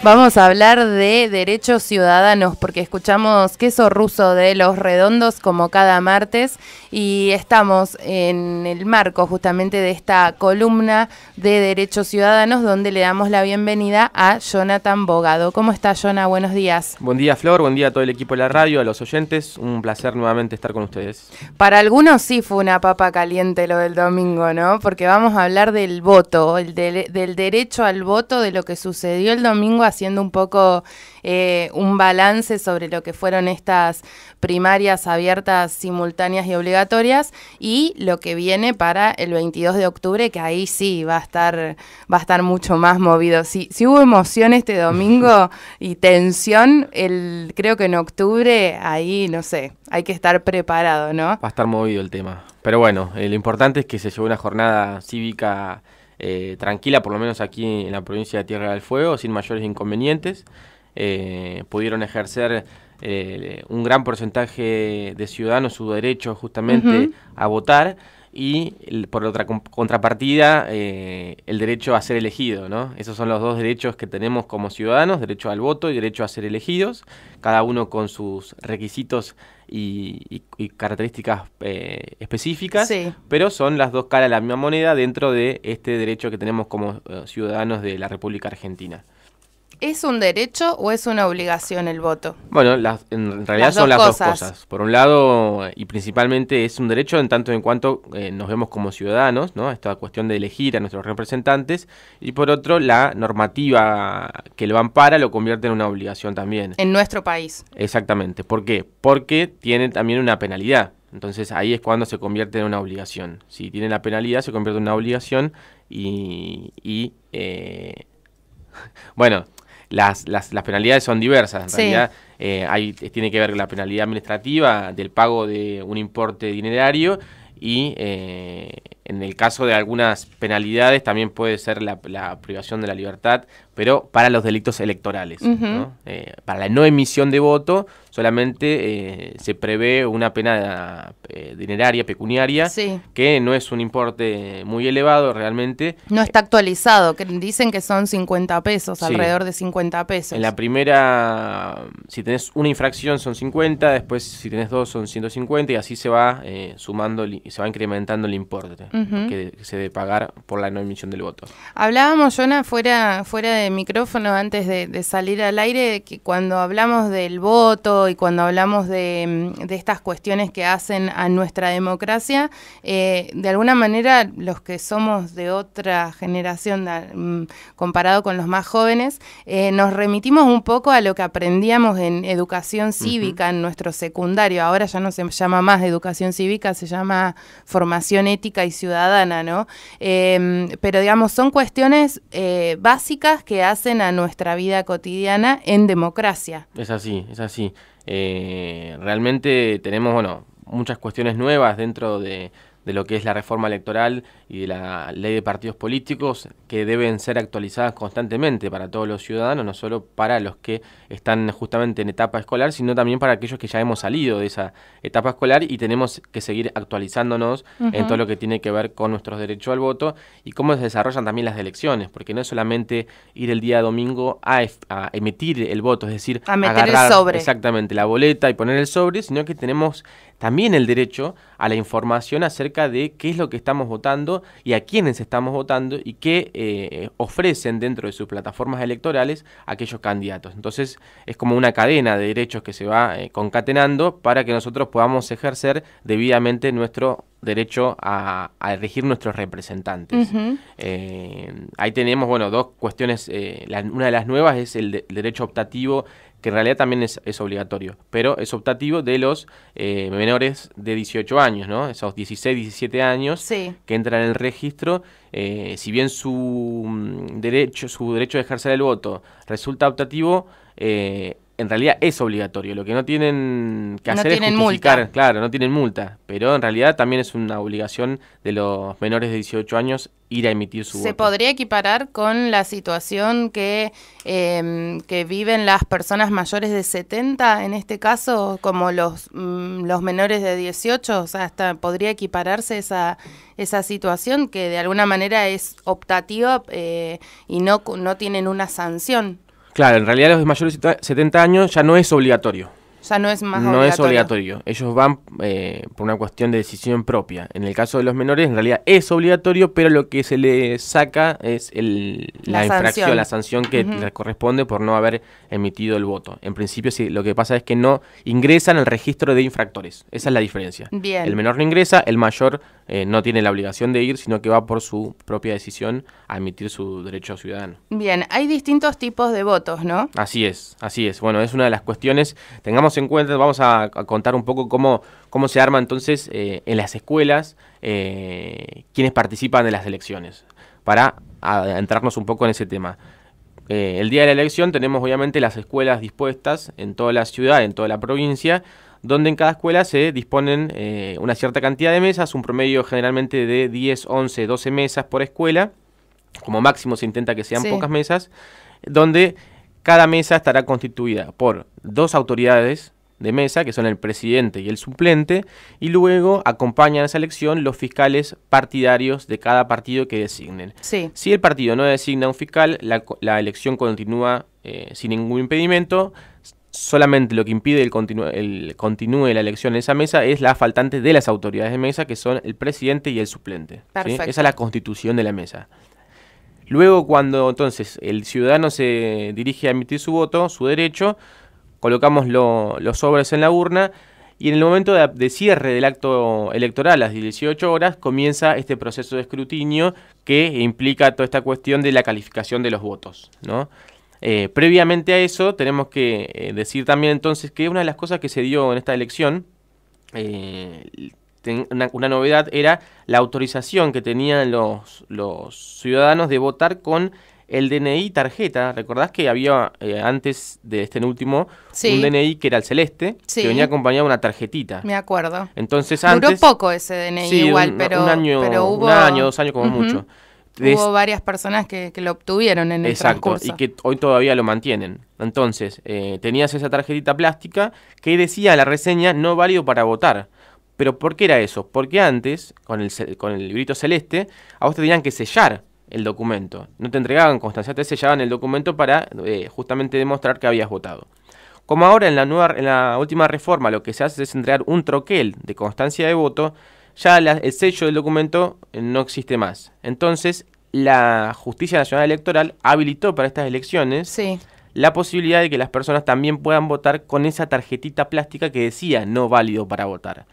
Vamos a hablar de derechos ciudadanos porque escuchamos Queso Ruso de Los Redondos como cada martes y estamos en el marco justamente de esta columna de derechos ciudadanos donde le damos la bienvenida a Jonathan Bogado. ¿Cómo está, Jonah? Buenos días. Buen día, Flor, buen día a todo el equipo de la radio, a los oyentes, un placer nuevamente estar con ustedes. Para algunos sí fue una papa caliente lo del domingo, ¿no? Porque vamos a hablar del voto, del derecho al voto, de lo que sucedió el domingo, haciendo un poco un balance sobre lo que fueron estas primarias abiertas, simultáneas y obligatorias, y lo que viene para el 22 de octubre, que ahí sí va a estar mucho más movido. Si hubo emoción este domingo y tensión, creo que en octubre, ahí, no sé, hay que estar preparado, ¿no? Va a estar movido el tema. Pero bueno, lo importante es que se llevó una jornada cívica tranquila, por lo menos aquí en la provincia de Tierra del Fuego, sin mayores inconvenientes. Pudieron ejercer un gran porcentaje de ciudadanos su derecho justamente a votar y por otra contrapartida el derecho a ser elegido, ¿no? Esos son los dos derechos que tenemos como ciudadanos, derecho al voto y derecho a ser elegidos, cada uno con sus requisitos y características específicas, sí, pero son las dos caras de la misma moneda dentro de este derecho que tenemos como ciudadanos de la República Argentina. ¿Es un derecho o es una obligación el voto? Bueno, en realidad son las dos cosas. Por un lado, y principalmente es un derecho en tanto en cuanto nos vemos como ciudadanos, ¿no? Esta cuestión de elegir a nuestros representantes. Y por otro, la normativa que lo ampara lo convierte en una obligación también. En nuestro país. Exactamente. ¿Por qué? Porque tiene también una penalidad. Entonces ahí es cuando se convierte en una obligación. Si tiene la penalidad, se convierte en una obligación bueno, las penalidades son diversas, en realidad tiene que ver con la penalidad administrativa del pago de un importe dinerario y en el caso de algunas penalidades también puede ser la privación de la libertad, pero para los delitos electorales, ¿no? Para la no emisión de voto solamente se prevé una pena dineraria, pecuniaria, que no es un importe muy elevado realmente. No está actualizado, que dicen que son 50 pesos, alrededor de 50 pesos. En la primera, si tenés una infracción son 50, después si tenés dos son 150 y así se va sumando, se va incrementando el importe que se debe pagar por la no emisión del voto. Hablábamos, Jonah, fuera de micrófono antes de salir al aire, que cuando hablamos del voto y cuando hablamos de estas cuestiones que hacen a nuestra democracia, de alguna manera los que somos de otra generación comparado con los más jóvenes, nos remitimos un poco a lo que aprendíamos en educación cívica en nuestro secundario. Ahora ya no se llama más educación cívica, se llama formación ética y ciudadana, ¿no? Pero digamos, son cuestiones básicas que hacen a nuestra vida cotidiana en democracia. Es así, es así. Realmente tenemos, bueno, muchas cuestiones nuevas dentro de lo que es la reforma electoral y de la ley de partidos políticos que deben ser actualizadas constantemente para todos los ciudadanos, no solo para los que están justamente en etapa escolar, sino también para aquellos que ya hemos salido de esa etapa escolar y tenemos que seguir actualizándonos en todo lo que tiene que ver con nuestros derechos al voto y cómo se desarrollan también las elecciones, porque no es solamente ir el día domingo a emitir el voto, es decir, a meter agarrar el sobre. Exactamente la boleta y poner el sobre, sino que tenemos también el derecho a la información acerca de qué es lo que estamos votando y a quiénes estamos votando y qué ofrecen dentro de sus plataformas electorales aquellos candidatos. Entonces es como una cadena de derechos que se va concatenando para que nosotros podamos ejercer debidamente nuestro derecho a elegir nuestros representantes. Ahí tenemos, bueno, dos cuestiones. Una de las nuevas es el derecho optativo, que en realidad también es obligatorio, pero es optativo de los menores de 18 años, ¿no? Esos 16, 17 años que entran en el registro, si bien su derecho de ejercer el voto resulta optativo, en realidad es obligatorio. Lo que no tienen que hacer es justificar, multa. Claro, no tienen multa, pero en realidad también es una obligación de los menores de 18 años ir a emitir su voto. ¿Se podría equiparar con la situación que viven las personas mayores de 70, en este caso, como los menores de 18? O sea, ¿podría equipararse esa situación que de alguna manera es optativa y no tienen una sanción? Claro, en realidad los de mayores de 70 años ya no es obligatorio. Ya no es más No obligatorio. es obligatorio. Ellos van por una cuestión de decisión propia. En el caso de los menores, en realidad es obligatorio, pero lo que se le saca es la infracción, la sanción que le corresponde por no haber emitido el voto. En principio, sí, lo que pasa es que no ingresan al registro de infractores. Esa es la diferencia. Bien. El menor no ingresa, el mayor no tiene la obligación de ir, sino que va por su propia decisión a emitir su derecho ciudadano. Bien, hay distintos tipos de votos, ¿no? Así es, así es. Bueno, es una de las cuestiones, tengamos en cuenta, vamos a contar un poco cómo se arma entonces en las escuelas quienes participan de las elecciones, para entrarnos un poco en ese tema. El día de la elección tenemos obviamente las escuelas dispuestas en toda la ciudad, en toda la provincia, donde en cada escuela se disponen una cierta cantidad de mesas, un promedio generalmente de 10, 11, 12 mesas por escuela, como máximo se intenta que sean pocas mesas, donde cada mesa estará constituida por 2 autoridades de mesa, que son el presidente y el suplente, y luego acompañan a esa elección los fiscales partidarios de cada partido que designen. Sí. Si el partido no designa un fiscal, la elección continúa sin ningún impedimento. Solamente lo que impide continúe la elección en esa mesa es la faltante de las autoridades de mesa, que son el presidente y el suplente. ¿Sí? Esa es la constitución de la mesa. Luego, cuando entonces el ciudadano se dirige a emitir su voto, su derecho, colocamos los sobres en la urna y en el momento de cierre del acto electoral, a las 18 horas, comienza este proceso de escrutinio que implica toda esta cuestión de la calificación de los votos, ¿no? Previamente a eso, tenemos que decir también entonces que una de las cosas que se dio en esta elección, una novedad, era la autorización que tenían los ciudadanos de votar con el DNI tarjeta. ¿Recordás que había antes de este último un DNI que era el celeste, que venía acompañado de una tarjetita? Me acuerdo. Entonces antes... Duró poco ese DNI igual, pero hubo... un año, 2 años como mucho. Hubo varias personas que lo obtuvieron en el transcurso. Y que hoy todavía lo mantienen. Entonces, tenías esa tarjetita plástica que decía la reseña no válido para votar. ¿Pero por qué era eso? Porque antes, con el librito celeste, a vos te tenían que sellar el documento. No te entregaban constancia, te sellaban el documento para justamente demostrar que habías votado. Como ahora en la última reforma lo que se hace es entregar un troquel de constancia de voto, ya el sello del documento no existe más. Entonces, la Justicia Nacional Electoral habilitó para estas elecciones la posibilidad de que las personas también puedan votar con esa tarjetita plástica que decía no válido para votar.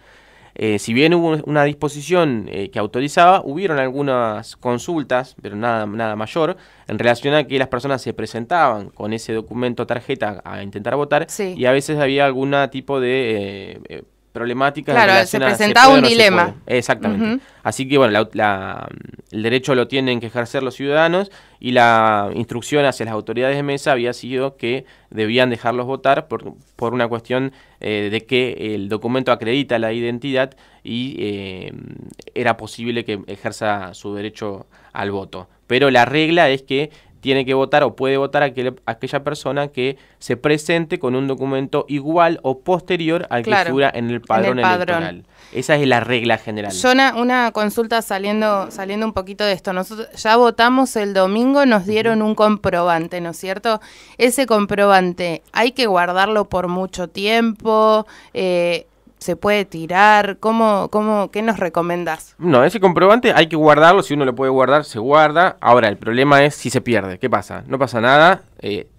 Si bien hubo una disposición que autorizaba, hubieron algunas consultas, pero nada mayor, en relación a que las personas se presentaban con ese documento tarjeta a intentar votar, y a veces había algún tipo de problemática. Claro, se presentaba un dilema. Exactamente. Así que bueno, el derecho lo tienen que ejercer los ciudadanos, y la instrucción hacia las autoridades de mesa había sido que debían dejarlos votar por una cuestión de que el documento acredita la identidad y era posible que ejerza su derecho al voto. Pero la regla es que tiene que votar o puede votar aquella persona que se presente con un documento igual o posterior al que figura en el padrón electoral. Esa es la regla general. Yo una consulta saliendo un poquito de esto. Nosotros ya votamos el domingo, nos dieron un comprobante, ¿no es cierto? Ese comprobante, ¿hay que guardarlo por mucho tiempo? ¿Se puede tirar? ¿Qué nos recomendás? No, ese comprobante hay que guardarlo. Si uno lo puede guardar, se guarda. Ahora, el problema es si se pierde. ¿Qué pasa? ¿No pasa nada?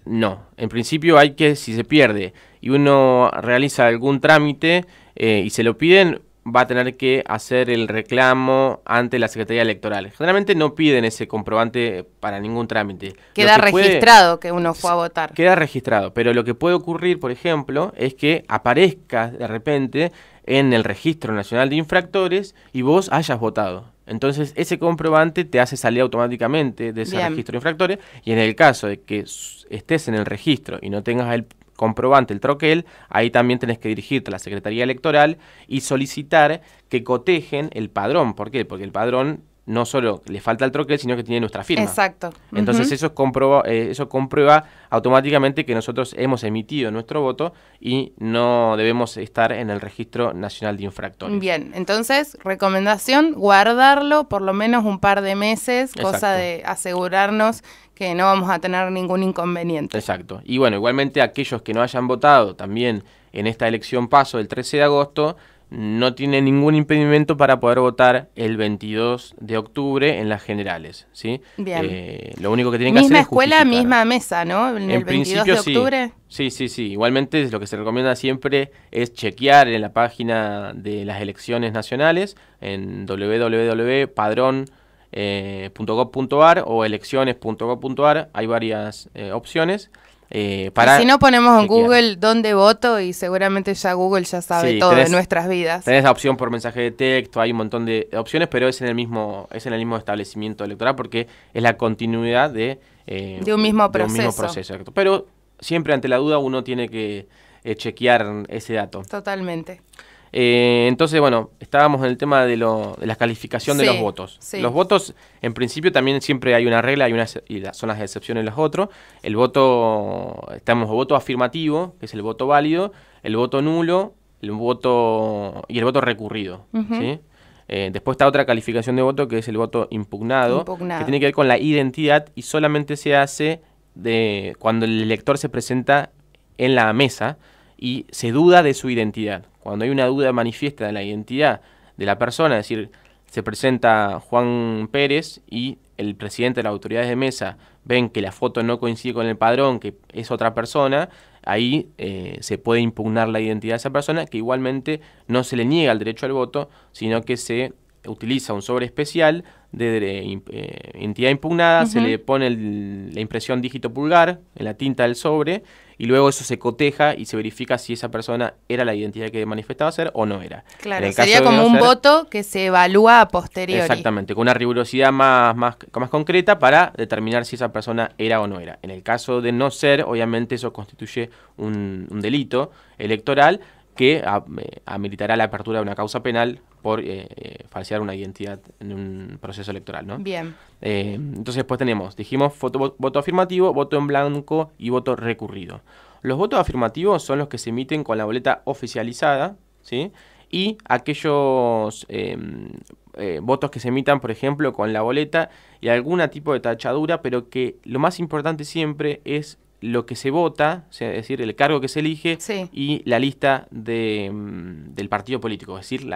No. En principio si se pierde y uno realiza algún trámite y se lo piden, va a tener que hacer el reclamo ante la Secretaría Electoral. Generalmente no piden ese comprobante para ningún trámite. Queda registrado que uno fue a votar. Queda registrado, pero lo que puede ocurrir, por ejemplo, es que aparezca de repente en el Registro Nacional de Infractores y vos hayas votado. Entonces ese comprobante te hace salir automáticamente de ese registro de infractores, y en el caso de que estés en el registro y no tengas el comprobante, el troquel, ahí también tenés que dirigirte a la Secretaría Electoral y solicitar que cotejen el padrón. ¿Por qué? Porque el padrón no solo le falta el troquel, sino que tiene nuestra firma. Exacto. Entonces eso comprueba automáticamente que nosotros hemos emitido nuestro voto y no debemos estar en el Registro Nacional de Infractores. Bien, entonces, recomendación, guardarlo por lo menos un par de meses, Exacto. cosa de asegurarnos que no vamos a tener ningún inconveniente. Exacto. Y bueno, igualmente aquellos que no hayan votado también en esta elección paso del 13 de agosto, no tiene ningún impedimento para poder votar el 22 de octubre en las generales, ¿sí? Bien. Lo único que tienen que hacer Misma es escuela, justificar. misma mesa, ¿no? En el 22 de octubre. Sí. Igualmente lo que se recomienda siempre es chequear en la página de las elecciones nacionales en www.padron.gov.ar o elecciones.gov.ar. Hay varias opciones. Y si no ponemos en chequear. Google dónde voto y seguramente ya Google ya sabe todo de nuestras vidas. Tenés la opción por mensaje de texto, hay un montón de opciones, pero es en el mismo establecimiento electoral porque es la continuidad de un mismo proceso. Exacto. Pero siempre ante la duda uno tiene que chequear ese dato. Totalmente. Entonces, bueno, estábamos en el tema de la calificación de los votos. Sí. Los votos, en principio, también siempre hay una regla, y son las excepciones los otros. El voto afirmativo, que es el voto válido, el voto nulo, el voto recurrido. ¿Sí? Después está otra calificación de voto, que es el voto impugnado, que tiene que ver con la identidad y solamente se hace cuando el elector se presenta en la mesa y se duda de su identidad. Cuando hay una duda manifiesta de la identidad de la persona, es decir, se presenta Juan Pérez y el presidente de las autoridades de mesa ven que la foto no coincide con el padrón, que es otra persona, ahí se puede impugnar la identidad de esa persona, que igualmente no se le niega el derecho al voto, sino que se utiliza un sobre especial de entidad impugnada, se le pone la impresión dígito pulgar en la tinta del sobre y luego eso se coteja y se verifica si esa persona era la identidad que manifestaba ser o no era. Claro, sería como un voto que se evalúa a posteriori. Exactamente, con una rigurosidad más concreta para determinar si esa persona era o no era. En el caso de no ser, obviamente eso constituye un delito electoral que ameritará la apertura de una causa penal por falsear una identidad en un proceso electoral, ¿no? Bien. Entonces después dijimos voto afirmativo, voto en blanco y voto recurrido. Los votos afirmativos son los que se emiten con la boleta oficializada, ¿sí? Y aquellos votos que se emitan, por ejemplo, con la boleta y algún tipo de tachadura, pero que lo más importante siempre es lo que se vota, o sea, es decir, el cargo que se elige y la lista del partido político, es decir,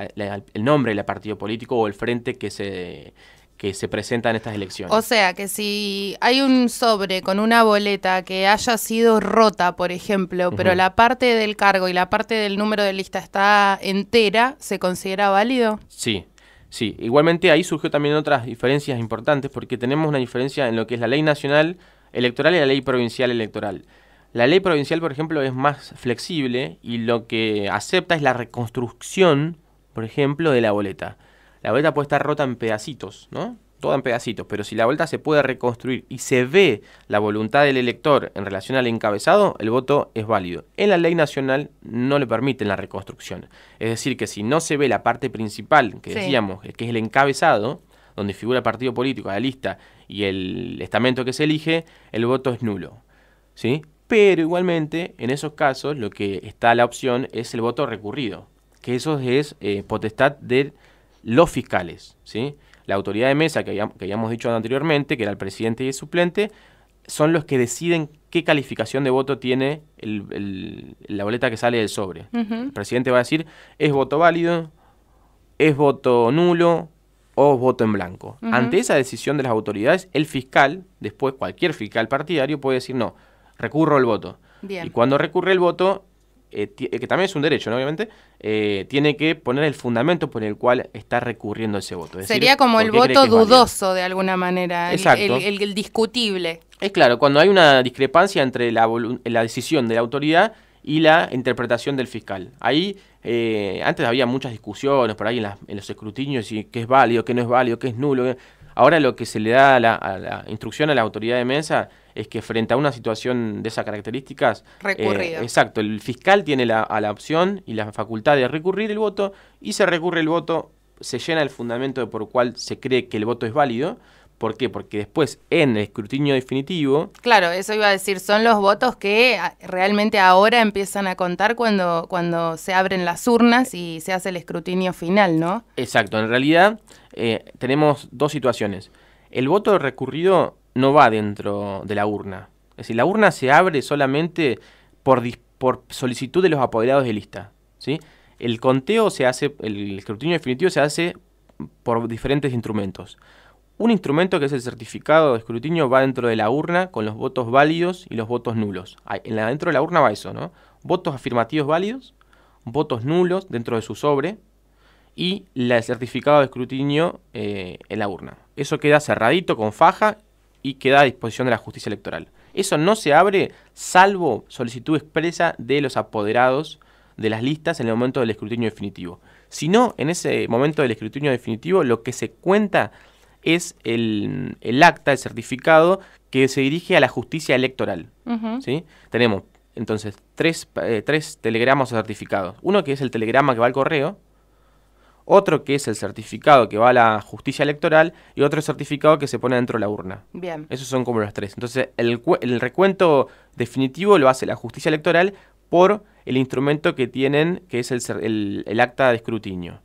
el nombre del partido político o el frente que se presenta en estas elecciones. O sea, que si hay un sobre con una boleta que haya sido rota, por ejemplo, pero la parte del cargo y la parte del número de lista está entera, ¿se considera válido? Sí. Igualmente ahí surgió también otras diferencias importantes porque tenemos una diferencia en lo que es la ley nacional electoral y la ley provincial electoral. La ley provincial, por ejemplo, es más flexible y lo que acepta es la reconstrucción, por ejemplo, de la boleta. La boleta puede estar rota en pedacitos, ¿no? Toda en pedacitos, pero si la boleta se puede reconstruir y se ve la voluntad del elector en relación al encabezado, el voto es válido. En la ley nacional no le permiten la reconstrucción. Es decir, que si no se ve la parte principal, que decíamos, que es el encabezado, donde figura el partido político, la lista y el estamento que se elige, el voto es nulo, ¿sí? Pero igualmente, en esos casos, lo que está a la opción es el voto recurrido, que eso es potestad de los fiscales, ¿sí? La autoridad de mesa, que habíamos dicho anteriormente, que era el presidente y el suplente, son los que deciden qué calificación de voto tiene la boleta que sale del sobre. El presidente va a decir, ¿es voto válido? ¿Es voto nulo? O voto en blanco. Ante esa decisión de las autoridades, el fiscal, después cualquier fiscal partidario puede decir no, recurro el voto. Bien. Y cuando recurre el voto, que también es un derecho, ¿no? Obviamente, tiene que poner el fundamento por el cual está recurriendo ese voto. Es Sería decir, como el voto dudoso de alguna manera, el discutible. Es claro, cuando hay una discrepancia entre la decisión de la autoridad y la interpretación del fiscal. Ahí, antes había muchas discusiones por ahí en los escrutinios, y qué es válido, qué no es válido, qué es nulo. Ahora lo que se le da a la instrucción a la autoridad de mesa es que frente a una situación de esas características, el fiscal tiene la opción y la facultad de recurrir el voto, y se recurre el voto se llena el fundamento por el cual se cree que el voto es válido. ¿Por qué? Porque después, en el escrutinio definitivo... Claro, eso iba a decir, son los votos que realmente ahora empiezan a contar cuando se abren las urnas y se hace el escrutinio final, ¿no? Exacto, en realidad tenemos dos situaciones. El voto recurrido no va dentro de la urna. Es decir, la urna se abre solamente por solicitud de los apoderados de lista, ¿sí? El conteo se hace, el escrutinio definitivo se hace por diferentes instrumentos. Un instrumento que es el certificado de escrutinio va dentro de la urna con los votos válidos y los votos nulos. Dentro de la urna va eso, ¿no? Votos afirmativos válidos, votos nulos dentro de su sobre y el certificado de escrutinio en la urna. Eso queda cerradito con faja y queda a disposición de la justicia electoral. Eso no se abre salvo solicitud expresa de los apoderados de las listas en el momento del escrutinio definitivo. Si no, en ese momento del escrutinio definitivo lo que se cuenta es el acta, el certificado que se dirige a la justicia electoral. ¿Sí? Tenemos entonces tres telegramas o certificados. Uno que es el telegrama que va al correo, otro que es el certificado que va a la justicia electoral y otro certificado que se pone dentro de la urna. Bien. Esos son como los tres. Entonces el recuento definitivo lo hace la justicia electoral por el instrumento que tienen, que es el acta de escrutinio.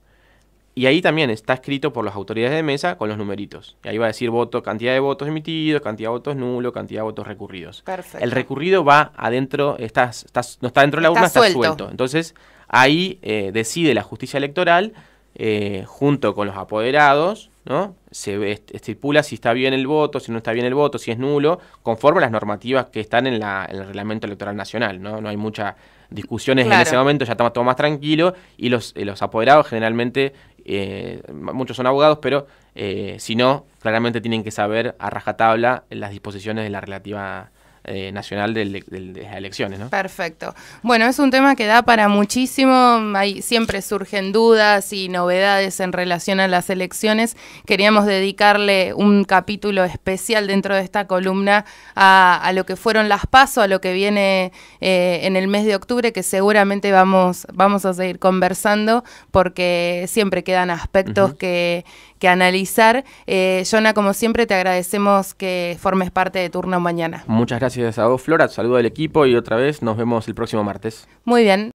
Y ahí también está escrito por las autoridades de mesa con los numeritos. Y ahí va a decir cantidad de votos emitidos, cantidad de votos nulos, cantidad de votos recurridos. Perfecto. El recurrido va adentro, no está dentro de la urna, está suelto. Entonces ahí decide la justicia electoral junto con los apoderados, ¿no? Se estipula si está bien el voto, si no está bien el voto, si es nulo, conforme a las normativas que están en el Reglamento Electoral Nacional, ¿no? No hay muchas discusiones en ese momento, ya está todo más tranquilo y los apoderados generalmente, muchos son abogados, pero si no, claramente tienen que saber a rajatabla las disposiciones de la relativa nacional de las elecciones, ¿no? Perfecto. Bueno, es un tema que da para muchísimo, siempre surgen dudas y novedades en relación a las elecciones. Queríamos dedicarle un capítulo especial dentro de esta columna a lo que fueron las PASO, a lo que viene en el mes de octubre, que seguramente vamos a seguir conversando porque siempre quedan aspectos que analizar. Yona, como siempre, te agradecemos que formes parte de Turno Mañana. Muchas gracias a vos, Flora. Saludo al equipo y otra vez nos vemos el próximo martes. Muy bien.